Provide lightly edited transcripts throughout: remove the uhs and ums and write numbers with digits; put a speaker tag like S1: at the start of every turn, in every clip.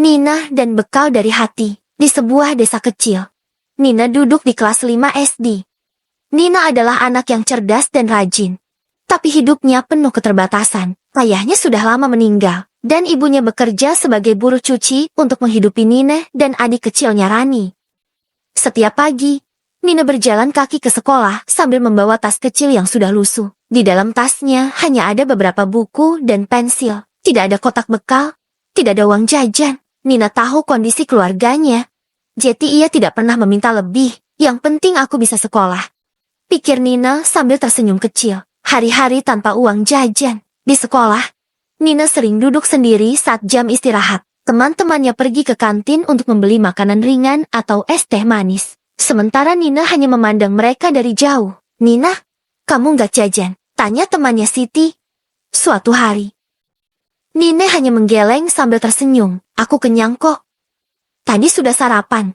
S1: Nina dan bekal dari hati. Di sebuah desa kecil, Nina duduk di kelas 5 SD. Nina adalah anak yang cerdas dan rajin. Tapi hidupnya penuh keterbatasan. Ayahnya sudah lama meninggal, dan ibunya bekerja sebagai buruh cuci untuk menghidupi Nina dan adik kecilnya Rani. Setiap pagi, Nina berjalan kaki ke sekolah sambil membawa tas kecil yang sudah lusuh. Di dalam tasnya hanya ada beberapa buku dan pensil. Tidak ada kotak bekal, tidak ada uang jajan. Nina tahu kondisi keluarganya. Jadi ia tidak pernah meminta lebih. Yang penting aku bisa sekolah, pikir Nina sambil tersenyum kecil. Hari-hari tanpa uang jajan. Di sekolah, Nina sering duduk sendiri saat jam istirahat. Teman-temannya pergi ke kantin untuk membeli makanan ringan atau es teh manis. Sementara Nina hanya memandang mereka dari jauh. "Nina, kamu nggak jajan?" tanya temannya Siti. Suatu hari, Nina hanya menggeleng sambil tersenyum. "Aku kenyang kok. Tadi sudah sarapan,"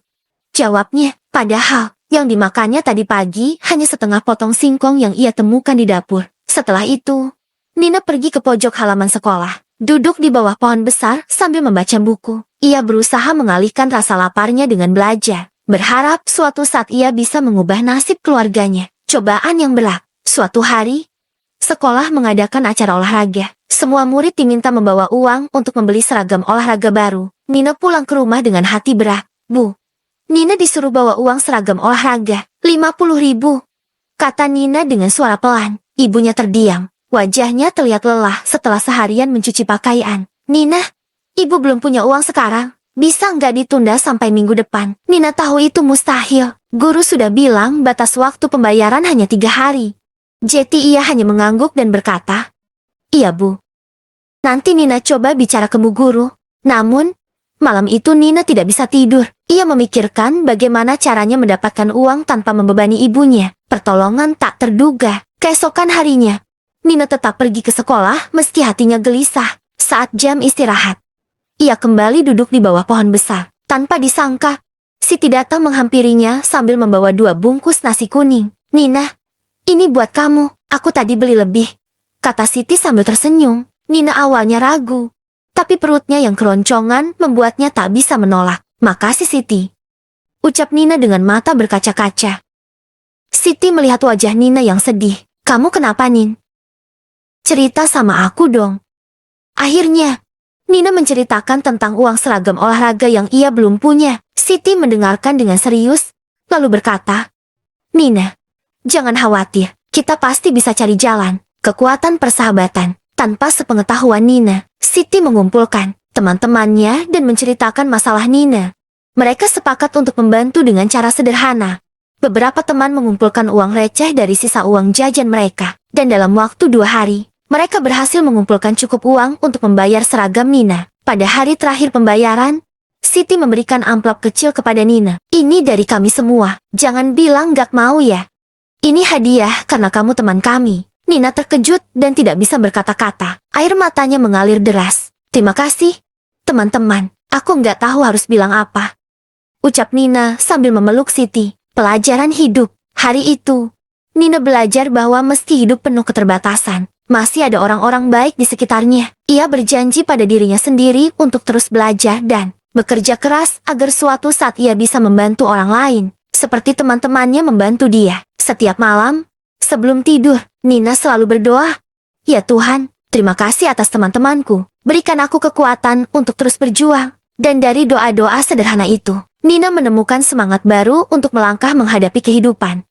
S1: jawabnya. Padahal, yang dimakannya tadi pagi hanya setengah potong singkong yang ia temukan di dapur. Setelah itu, Nina pergi ke pojok halaman sekolah, duduk di bawah pohon besar sambil membaca buku. Ia berusaha mengalihkan rasa laparnya dengan belajar, berharap suatu saat ia bisa mengubah nasib keluarganya. Cobaan yang berat. Suatu hari, sekolah mengadakan acara olahraga. Semua murid diminta membawa uang untuk membeli seragam olahraga baru. Nina pulang ke rumah dengan hati berat. "Bu, Nina disuruh bawa uang seragam olahraga, 50.000. Kata Nina dengan suara pelan. Ibunya terdiam. Wajahnya terlihat lelah setelah seharian mencuci pakaian. "Nina, ibu belum punya uang sekarang. Bisa nggak ditunda sampai minggu depan?" Nina tahu itu mustahil. Guru sudah bilang batas waktu pembayaran hanya 3 hari. Jadi ia hanya mengangguk dan berkata, "Iya, Bu. Nanti Nina coba bicara ke Bu Guru." Namun, malam itu Nina tidak bisa tidur. Ia memikirkan bagaimana caranya mendapatkan uang tanpa membebani ibunya. Pertolongan tak terduga. Keesokan harinya, Nina tetap pergi ke sekolah meski hatinya gelisah. Saat jam istirahat, ia kembali duduk di bawah pohon besar. Tanpa disangka, Siti datang menghampirinya sambil membawa 2 bungkus nasi kuning. "Nina, ini buat kamu. Aku tadi beli lebih," kata Siti sambil tersenyum. Nina awalnya ragu, tapi perutnya yang keroncongan membuatnya tak bisa menolak. "Makasih, Siti," ucap Nina dengan mata berkaca-kaca. Siti melihat wajah Nina yang sedih. "Kamu kenapa, Nin? Cerita sama aku dong." Akhirnya, Nina menceritakan tentang uang seragam olahraga yang ia belum punya. Siti mendengarkan dengan serius, lalu berkata, "Nina, jangan khawatir, kita pasti bisa cari jalan." Kekuatan persahabatan. Tanpa sepengetahuan Nina, Siti mengumpulkan teman-temannya dan menceritakan masalah Nina. Mereka sepakat untuk membantu dengan cara sederhana. Beberapa teman mengumpulkan uang receh dari sisa uang jajan mereka, dan dalam waktu 2 hari, mereka berhasil mengumpulkan cukup uang untuk membayar seragam Nina. Pada hari terakhir pembayaran, Siti memberikan amplop kecil kepada Nina. "Ini dari kami semua, jangan bilang gak mau ya. Ini hadiah karena kamu teman kami." Nina terkejut dan tidak bisa berkata-kata. Air matanya mengalir deras. "Terima kasih, teman-teman. Aku nggak tahu harus bilang apa," ucap Nina sambil memeluk Siti. Pelajaran hidup. Hari itu, Nina belajar bahwa meski hidup penuh keterbatasan, masih ada orang-orang baik di sekitarnya. Ia berjanji pada dirinya sendiri untuk terus belajar dan bekerja keras agar suatu saat ia bisa membantu orang lain, seperti teman-temannya membantu dia. Setiap malam, sebelum tidur, Nina selalu berdoa, "Ya Tuhan, terima kasih atas teman-temanku. Berikan aku kekuatan untuk terus berjuang." Dan dari doa-doa sederhana itu, Nina menemukan semangat baru untuk melangkah menghadapi kehidupan.